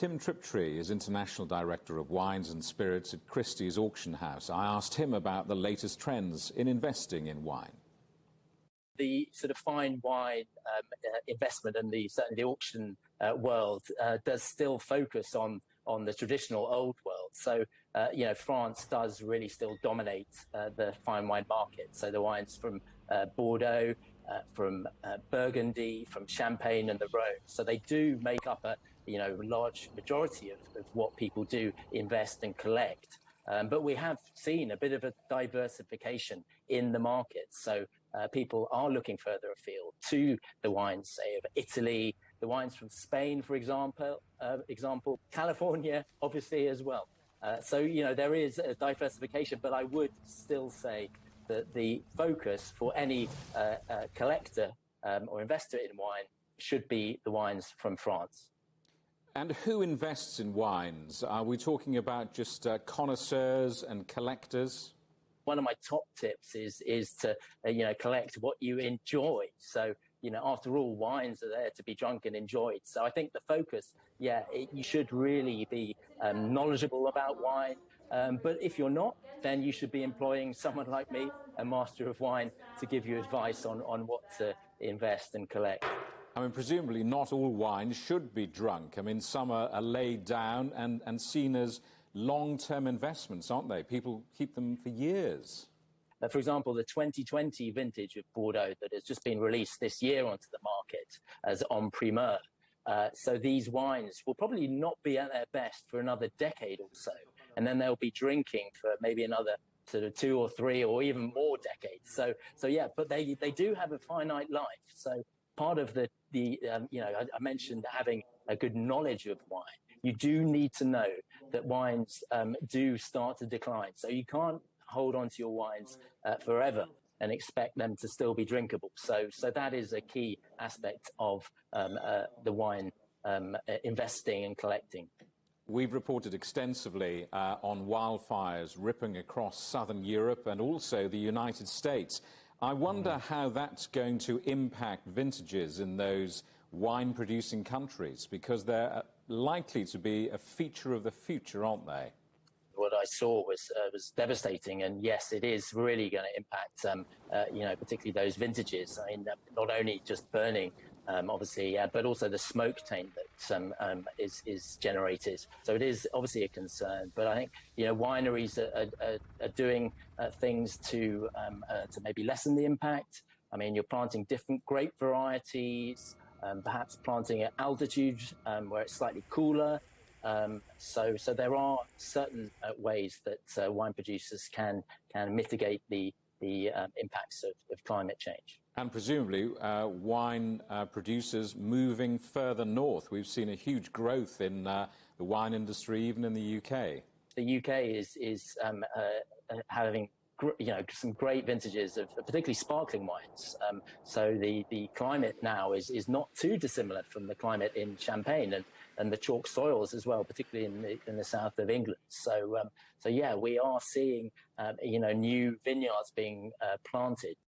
Tim Triptree is International Director of Wines and Spirits at Christie's Auction House. I asked him about the latest trends in investing in wine. The sort of fine wine investment and certainly the auction world does still focus on the traditional old world. So, France does really still dominate the fine wine market. So the wines from Bordeaux, from Burgundy, from Champagne and the Rhone. So they do make up a large majority of what people do invest and collect. But we have seen a bit of a diversification in the market. So people are looking further afield to the wines, say, of Italy, the wines from Spain, for example, California, obviously, as well. So there is a diversification, but I would still say that the focus for any collector or investor in wine should be the wines from France. And who invests in wines? Are we talking about just connoisseurs and collectors? One of my top tips is to collect what you enjoy. So after all, wines are there to be drunk and enjoyed. So I think the focus, you should really be knowledgeable about wine. But if you're not, then you should be employing someone like me, a master of wine, to give you advice on what to invest and collect. I mean, presumably not all wines should be drunk. I mean, some are laid down and seen as long-term investments, aren't they? People keep them for years. For example, the 2020 vintage of Bordeaux that has just been released this year onto the market as en primeur. So these wines will probably not be at their best for another decade or so. And then they'll be drinking for maybe another sort of 2 or 3 or even more decades. So but they do have a finite life. So part of I mentioned having a good knowledge of wine. You do need to know that wines do start to decline. So you can't hold on to your wines forever and expect them to still be drinkable. So that is a key aspect of the wine investing and collecting. We've reported extensively on wildfires ripping across southern Europe and also the United States. I wonder how that's going to impact vintages in those wine-producing countries, because they're likely to be a feature of the future, aren't they? What I saw was devastating, and yes, it is really going to impact, particularly those vintages. I mean, not only just burning, obviously, but also the smoke taint that is generated. So it is obviously a concern. But I think wineries are doing things to maybe lessen the impact. I mean, you're planting different grape varieties, perhaps planting at altitude where it's slightly cooler. So there are certain ways that wine producers can mitigate the impacts of climate change. And presumably wine producers moving further north. We've seen a huge growth in the wine industry, even in the UK. The UK is having some great vintages of particularly sparkling wines. So the climate now is not too dissimilar from the climate in Champagne and the chalk soils as well, particularly in the south of England. So we are seeing new vineyards being planted.